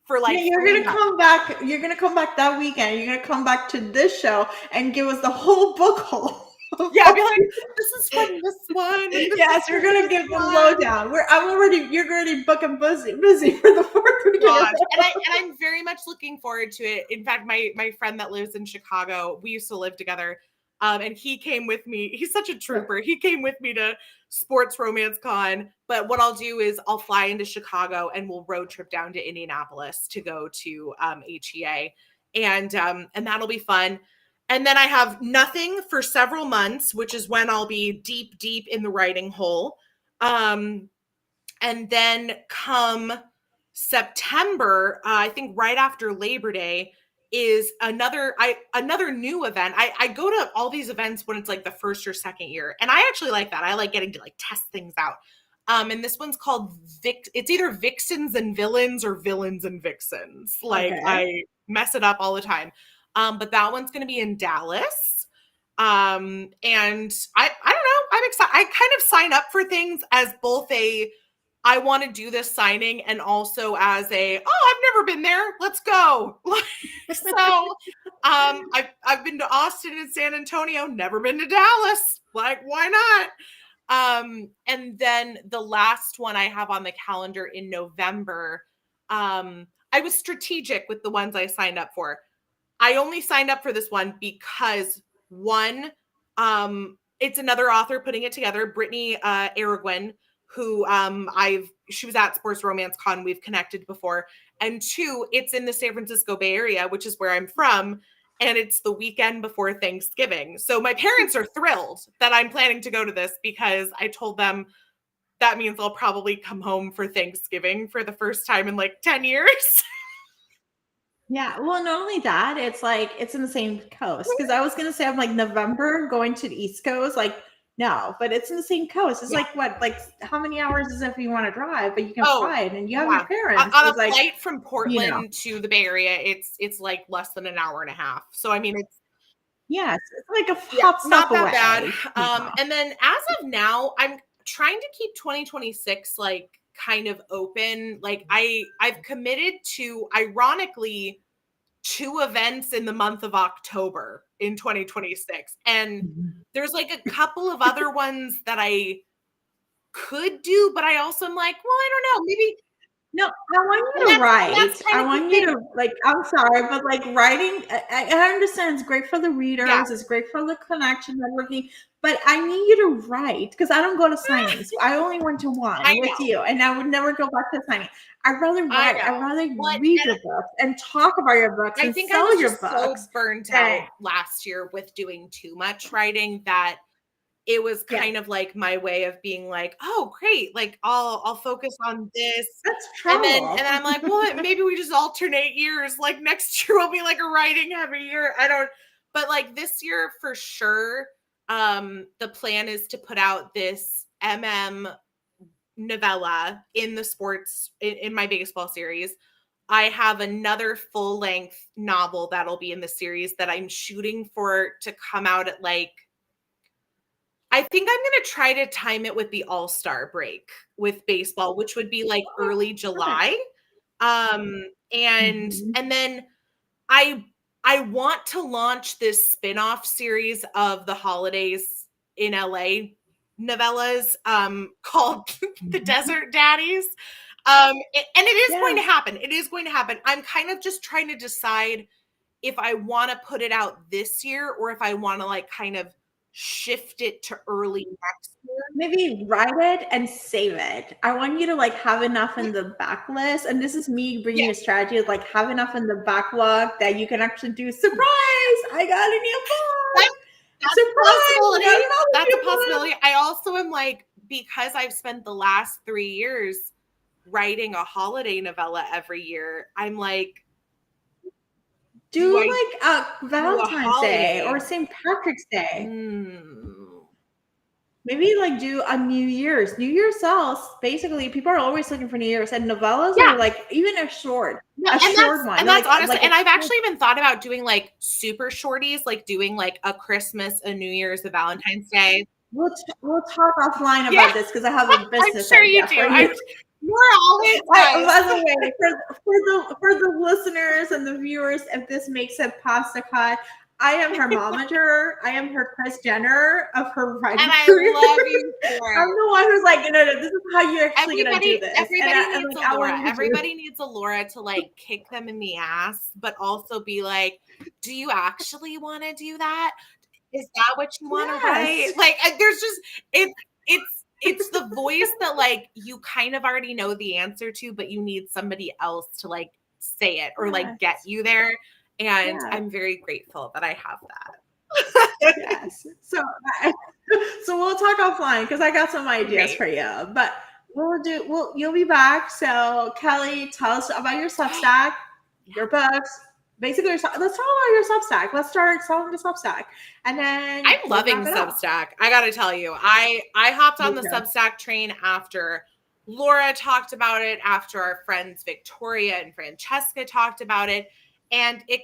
[SPEAKER 2] for like
[SPEAKER 1] you're gonna come back. You're gonna come back that weekend. You're gonna come back to this show and give us the whole book haul.
[SPEAKER 2] Yeah, I'll be like, this is from this one.
[SPEAKER 1] Yes, we're gonna give the lowdown. You're already booking busy for the fourth weekend.
[SPEAKER 2] And I'm very much looking forward to it. In fact, my friend that lives in Chicago, we used to live together. And he came with me. He's such a trooper. He came with me to Sports Romance Con. But what I'll do is I'll fly into Chicago and we'll road trip down to Indianapolis to go to HEA. And that'll be fun. And then I have nothing for several months, which is when I'll be deep in the writing hole. And then come September, I think right after Labor Day, is another new event. I go to all these events when it's like the first or second year, and I actually like that. I like getting to like test things out. And this one's called it's either Vixens and Villains or Villains and Vixens. Like I mess it up all the time. But that one's going to be in Dallas. And I don't know. I'm excited. I kind of sign up for things as both I want to do this signing and also as I've never been there. Let's go. So I've been to Austin and San Antonio, never been to Dallas. Like, why not? And then the last one I have on the calendar in November, I was strategic with the ones I signed up for. I only signed up for this one because one, it's another author putting it together, Brittany Arreguin, who she was at Sports Romance Con. We've connected before. And two, it's in the San Francisco Bay Area, which is where I'm from. And it's the weekend before Thanksgiving. So my parents are thrilled that I'm planning to go to this because I told them that means I'll probably come home for Thanksgiving for the first time in like 10 years.
[SPEAKER 1] Yeah, well, not only that, it's like it's in the same coast. Because I was gonna say I'm like November going to the East Coast, like no, but it's in the same coast. It's
[SPEAKER 2] Yeah.
[SPEAKER 1] like what, like how many hours is it if you want to drive, but you can
[SPEAKER 2] Oh,
[SPEAKER 1] fly it and you have your
[SPEAKER 2] yeah.
[SPEAKER 1] parents.
[SPEAKER 2] On a
[SPEAKER 1] It's like,
[SPEAKER 2] flight from
[SPEAKER 1] you know,
[SPEAKER 2] Portland to the Bay Area, it's like less than an hour and a half. So I mean, it's
[SPEAKER 1] yes, it's like a
[SPEAKER 2] yeah,
[SPEAKER 1] hop stop
[SPEAKER 2] not that bad.
[SPEAKER 1] away. You know.
[SPEAKER 2] And then as of now, I'm trying to keep 2026 like kind of open. Like I've committed to, ironically, two events in the month of October in 2026. And
[SPEAKER 1] Mhm.
[SPEAKER 2] there's like a couple of other ones that I could do, but I also am like, well, I don't know, maybe.
[SPEAKER 1] No, I want
[SPEAKER 2] And
[SPEAKER 1] you to
[SPEAKER 2] that's
[SPEAKER 1] write.
[SPEAKER 2] kind
[SPEAKER 1] I
[SPEAKER 2] of the
[SPEAKER 1] want you
[SPEAKER 2] thing.
[SPEAKER 1] to like. I'm sorry, but like writing, I understand it's great for the
[SPEAKER 2] Yeah.
[SPEAKER 1] readers. It's great for the connection networking. But I need you to write because I don't go to signings. I only went to
[SPEAKER 2] I
[SPEAKER 1] one with
[SPEAKER 2] know.
[SPEAKER 1] you, and I would never go back to signing. I'd rather
[SPEAKER 2] I
[SPEAKER 1] write. I'd
[SPEAKER 2] know.
[SPEAKER 1] rather
[SPEAKER 2] But
[SPEAKER 1] read your books and talk about your books
[SPEAKER 2] I
[SPEAKER 1] and
[SPEAKER 2] think I
[SPEAKER 1] sell
[SPEAKER 2] was
[SPEAKER 1] your
[SPEAKER 2] just so
[SPEAKER 1] books.
[SPEAKER 2] burnt
[SPEAKER 1] Than
[SPEAKER 2] out last year with doing too much writing that it was
[SPEAKER 1] yeah,
[SPEAKER 2] kind of like my way of being like, "Oh, great. Like I'll focus on this."
[SPEAKER 1] that's
[SPEAKER 2] And then
[SPEAKER 1] travel.
[SPEAKER 2] I'm like, "Well, maybe we just alternate years. Like next year will be like a writing heavy year." I don't, but like this year for sure, the plan is to put out this novella in the sports in my baseball series. I have another full length novel that'll be in the series that I'm shooting for to come out at like, I think I'm going to try to time it with the All-Star break with baseball, which would be like
[SPEAKER 1] Okay,
[SPEAKER 2] early
[SPEAKER 1] perfect.
[SPEAKER 2] July. Um and
[SPEAKER 1] Mhm.
[SPEAKER 2] and then I I want to launch this spin-off series of the holidays in LA novellas called The
[SPEAKER 1] Mhm.
[SPEAKER 2] Desert Daddies. And it is going
[SPEAKER 1] Yeah.
[SPEAKER 2] to happen. It is going to happen. I'm kind of just trying to decide if I want to put it out this year or if I want to like kind of shift it to early next year.
[SPEAKER 1] Maybe write it and save it. I want you to like have enough in the backlist, and this is me bringing
[SPEAKER 2] Yeah,
[SPEAKER 1] a strategy of like have enough in the backlog that you can actually do. Surprise! I got a new
[SPEAKER 2] that,
[SPEAKER 1] book.
[SPEAKER 2] that's a
[SPEAKER 1] Surprise! I got
[SPEAKER 2] possibility.
[SPEAKER 1] another
[SPEAKER 2] That's a
[SPEAKER 1] new book.
[SPEAKER 2] possibility. I also am like, because I've spent the last 3 years writing a holiday novella every year, I'm like, do
[SPEAKER 1] Do
[SPEAKER 2] I
[SPEAKER 1] like
[SPEAKER 2] do a
[SPEAKER 1] Valentine's Day or
[SPEAKER 2] holiday?
[SPEAKER 1] St. Patrick's Day.
[SPEAKER 2] Hmm.
[SPEAKER 1] Maybe like do a New Year's. New Year's sells. Basically, people are always looking for New Year's, and novellas
[SPEAKER 2] Yeah.
[SPEAKER 1] are like even
[SPEAKER 2] No,
[SPEAKER 1] a short one,
[SPEAKER 2] and that's honestly,
[SPEAKER 1] like a
[SPEAKER 2] and I've
[SPEAKER 1] quick.
[SPEAKER 2] actually even thought about doing like super shorties, like doing like a Christmas, a New Year's, a Valentine's Day.
[SPEAKER 1] We'll talk offline
[SPEAKER 2] Yeah,
[SPEAKER 1] about this because I have a
[SPEAKER 2] I'm
[SPEAKER 1] business
[SPEAKER 2] sure you
[SPEAKER 1] idea
[SPEAKER 2] do.
[SPEAKER 1] for you.
[SPEAKER 2] You're always
[SPEAKER 1] By
[SPEAKER 2] nice.
[SPEAKER 1] the way, for the listeners and the viewers, if this makes it past the cut, I am her momager. I am her Chris Jenner of her
[SPEAKER 2] And
[SPEAKER 1] writing
[SPEAKER 2] I
[SPEAKER 1] career.
[SPEAKER 2] love you for
[SPEAKER 1] I'm
[SPEAKER 2] it.
[SPEAKER 1] the one who's like, no, this is how you're actually gonna do this,
[SPEAKER 2] Everybody
[SPEAKER 1] and
[SPEAKER 2] needs
[SPEAKER 1] like
[SPEAKER 2] a
[SPEAKER 1] I
[SPEAKER 2] Laura.
[SPEAKER 1] want you to do.
[SPEAKER 2] Everybody needs a Laura to like kick them in the ass, but also be like, do you actually want to do that? Is that what you want to write?
[SPEAKER 1] Yes,
[SPEAKER 2] Like there's just it's the voice that like you kind of already know the answer to, but you need somebody else to like say it or like get
[SPEAKER 1] yes,
[SPEAKER 2] you there. And
[SPEAKER 1] yes,
[SPEAKER 2] I'm very grateful that I have that.
[SPEAKER 1] yes. So, so we'll talk offline because I got some ideas
[SPEAKER 2] Great.
[SPEAKER 1] for you. But you'll be back. So Kelly, tell us about your Substack, your books. Basically, let's talk about your Substack. Let's start selling the Substack, and then
[SPEAKER 2] I'm
[SPEAKER 1] we'll
[SPEAKER 2] loving
[SPEAKER 1] wrap it up.
[SPEAKER 2] Substack. I got to tell you, I hopped
[SPEAKER 1] Me
[SPEAKER 2] on the
[SPEAKER 1] too.
[SPEAKER 2] Substack train after Laura talked about it, after our friends Victoria and Francesca talked about it, and it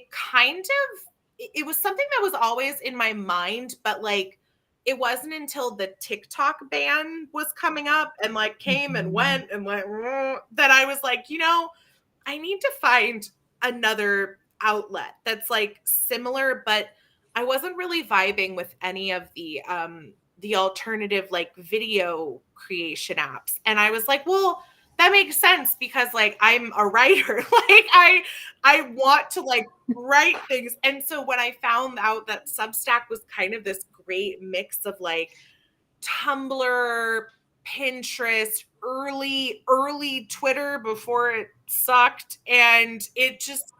[SPEAKER 2] was something that was always in my mind, but like it wasn't until the TikTok ban was coming up and like came and
[SPEAKER 1] Mhm.
[SPEAKER 2] went and went that I was like, I need to find another outlet that's like similar, but I wasn't really vibing with any of the alternative like video creation apps. And I was like, well, that makes sense because like I'm a writer. Like I want to like write things. And so when I found out that Substack was kind of this great mix of like Tumblr, Pinterest, early Twitter before it sucked, and it just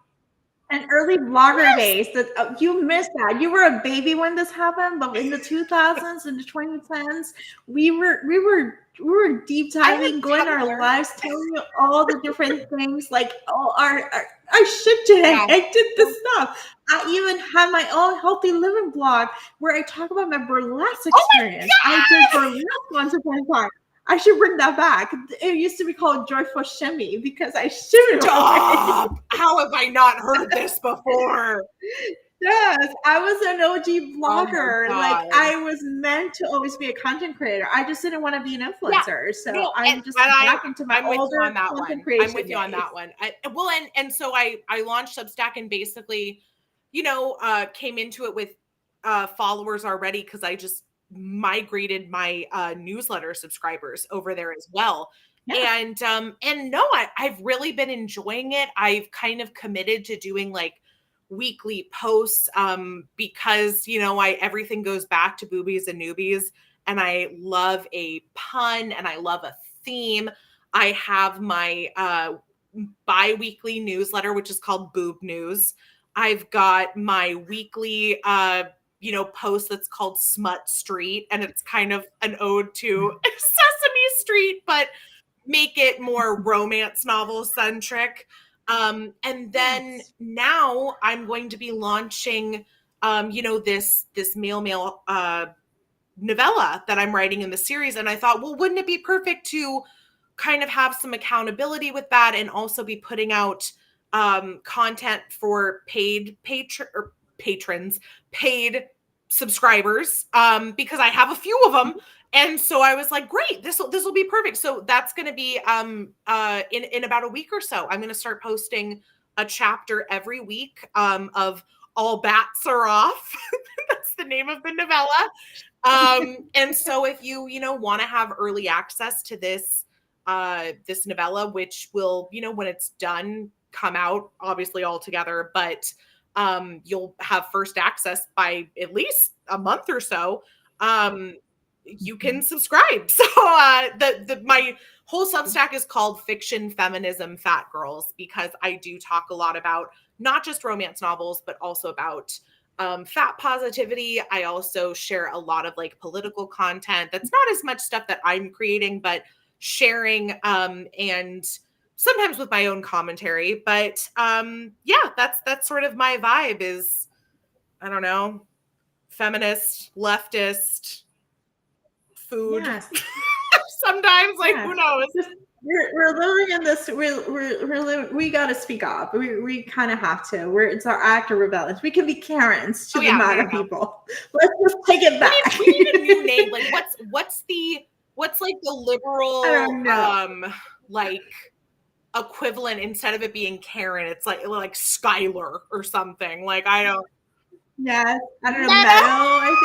[SPEAKER 1] And early vlogger days that you missed that. You were a baby when this happened, but in the 2000s and the 2010s, we were deep diving, going our lives, telling you all the different things, like I shit today. Yeah. I did this stuff. I even had my own healthy living blog where I talk about my burlesque experience. I did burlesque once upon a time. I should bring that back. It used to be called Joyful Shimmy because I shimmied.
[SPEAKER 2] Stop! How have I not heard this before?
[SPEAKER 1] Yes, I was an OG vlogger. Oh, like I was meant to always be a content creator. I just didn't want to be an influencer. Yeah. So I'm just back into my older content creation.
[SPEAKER 2] I'm with you on that one. And so I launched Substack and basically, came into it with followers already because I just migrated my newsletter subscribers over there as well. Yeah. And no, I've really been enjoying it. I've kind of committed to doing like weekly posts because everything goes back to boobies and newbies, and I love a pun and I love a theme. I have my bi-weekly newsletter, which is called Boob News. I've got my weekly post that's called Smut Street, and it's kind of an ode to Sesame Street, but make it more romance novel centric. And then now I'm going to be launching, this male novella that I'm writing in the series. And I thought, well, wouldn't it be perfect to kind of have some accountability with that and also be putting out content for paid subscribers, because I have a few of them. And so I was like, great, this will be perfect. So that's going to be in about a week or so. I'm going to start posting a chapter every week of All Bats Are Off. That's the name of the novella. And so if you want to have early access to this novella, which will, when it's done, come out obviously all together, but you'll have first access by at least a month or so. You can subscribe. So my whole Substack is called Fiction, Feminism, Fat Girls, because I do talk a lot about not just romance novels, but also about fat positivity. I also share a lot of like political content that's not as much stuff that I'm creating, but sharing and sometimes with my own commentary. But that's sort of my vibe is, I don't know, feminist, leftist, food. Yes. Sometimes, like, who knows?
[SPEAKER 1] We're living in this. We got to speak up. We kind of have to. It's our act of rebellion. We can be Karens to the amount of people. Let's just take it back.
[SPEAKER 2] We need a new name. Like, what's like the liberal like equivalent? Instead of it being Karen, it's like Skylar or something. Like, I don't.
[SPEAKER 1] Yes, I don't know, Meadow, I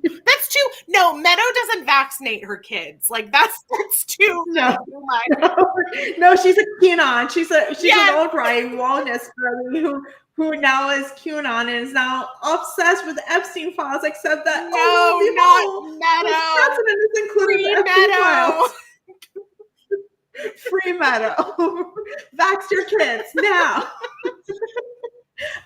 [SPEAKER 1] think.
[SPEAKER 2] That's too. No, Meadow doesn't vaccinate her kids. Like that's too.
[SPEAKER 1] No, she's a QAnon. She's an alt-right wellness girl who now is QAnon and is now obsessed with the Epstein files. Except that
[SPEAKER 2] not Meadow.
[SPEAKER 1] The president is included. Free Meadow. Vax your kids now.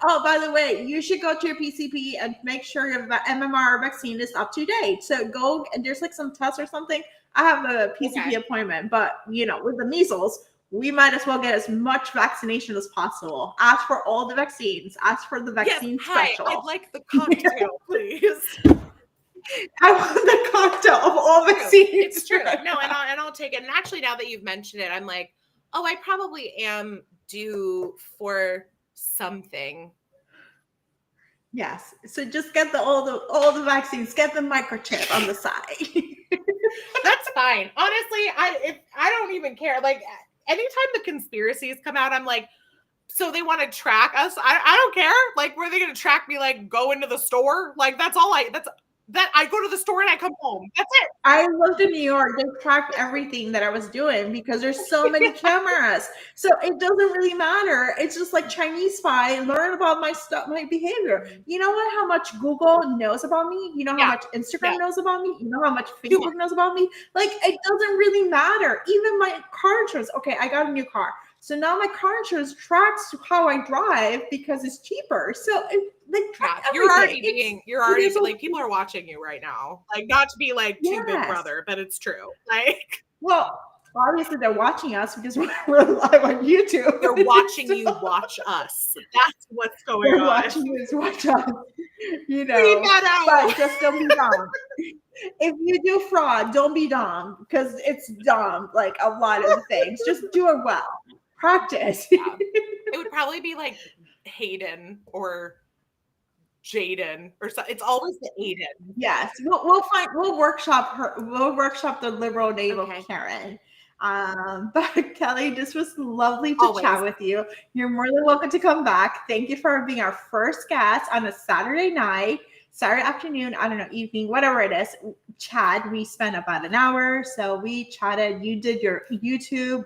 [SPEAKER 1] Oh, by the way, you should go to your PCP and make sure your MMR vaccine is up to date. So go, and there's like some tests or something. I have a PCP appointment, but with the measles, we might as well get as much vaccination as possible. Ask for all the vaccines. Ask for the vaccine special.
[SPEAKER 2] I'd like the cocktail, please.
[SPEAKER 1] I want the cocktail of all vaccines.
[SPEAKER 2] It's true. No, and I'll take it. And actually, now that you've mentioned it, I'm like, oh, I probably am due for something.
[SPEAKER 1] Yes. So just get all the vaccines. Get the microchip on the side.
[SPEAKER 2] That's fine. Honestly, I don't even care. Like anytime the conspiracies come out, I'm like, so they want to track us? I don't care. Like, were they going to track me? Like, go into the store? Like, that's that I go to the store and I come home. That's it.
[SPEAKER 1] I lived in New York. They tracked everything that I was doing because there's so many cameras. So it doesn't really matter. It's just like Chinese spy, learn about my stuff, my behavior. You know what? How much Google knows about me? You know how much Instagram knows about me? You know how much Facebook knows about me? Like, it doesn't really matter. Even my car insurance. Okay, I got a new car. So now my car insurance tracks how I drive because it's cheaper. So
[SPEAKER 2] you're already like, people are watching you right now. Like, not to be like too Big Brother, but it's true. Like,
[SPEAKER 1] well, obviously they're watching us because we're live on YouTube.
[SPEAKER 2] They're watching you watch us. That's what's going on.
[SPEAKER 1] Watching you watch us. You know, but just don't be dumb. If you do fraud, don't be dumb because it's dumb. Like a lot of things, just do it well. Practice.
[SPEAKER 2] Yeah. It would probably be like Hayden or Jaden or something. It's always the Aiden.
[SPEAKER 1] Yes, we'll workshop her. We'll workshop the liberal name of Karen. But Kelly, this was lovely to chat with you. You're more than welcome to come back. Thank you for being our first guest on a Saturday night, Saturday afternoon, I don't know, evening, whatever it is. Chad, we spent about an hour. So we chatted. You did your YouTube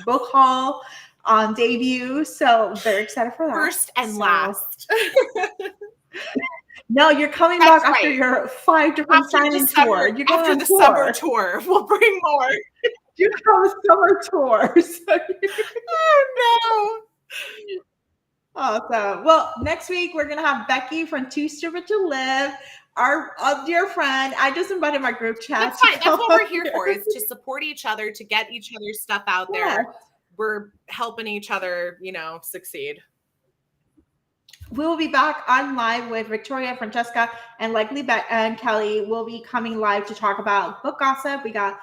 [SPEAKER 1] book haul on debut. So very excited for that.
[SPEAKER 2] First and last.
[SPEAKER 1] No, you're coming back after your 5 different signing tour. You're going
[SPEAKER 2] after the summer tour. We'll bring more.
[SPEAKER 1] You have a summer tour. So
[SPEAKER 2] oh no.
[SPEAKER 1] Awesome. Well, next week we're gonna have Becky from Too Stupid to Live, our dear friend. I just invited my group chat.
[SPEAKER 2] That's fine. That's what we're here for, is to support each other, to get each other's stuff out there. We're helping each other, succeed.
[SPEAKER 1] We will be back on live with Victoria, Francesca, and likely and Kelly will be coming live to talk about book gossip. We got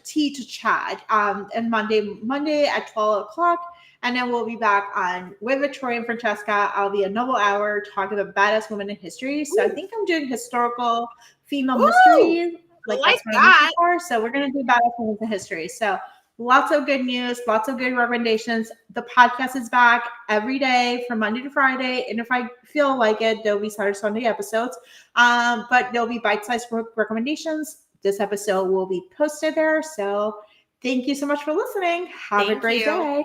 [SPEAKER 1] tea to chat and Monday at 12 o'clock. And then we'll be back on with Victoria and Francesca. I'll be a Noble Hour talking about badass women in history. So I think I'm doing historical female mystery.
[SPEAKER 2] Like that.
[SPEAKER 1] So we're going to do badass women in history. So lots of good news, lots of good recommendations. The podcast is back every day from Monday to Friday. And if I feel like it, there'll be Saturday, Sunday episodes. But there'll be bite-sized recommendations. This episode will be posted there. So thank you so much for listening. Have a great day.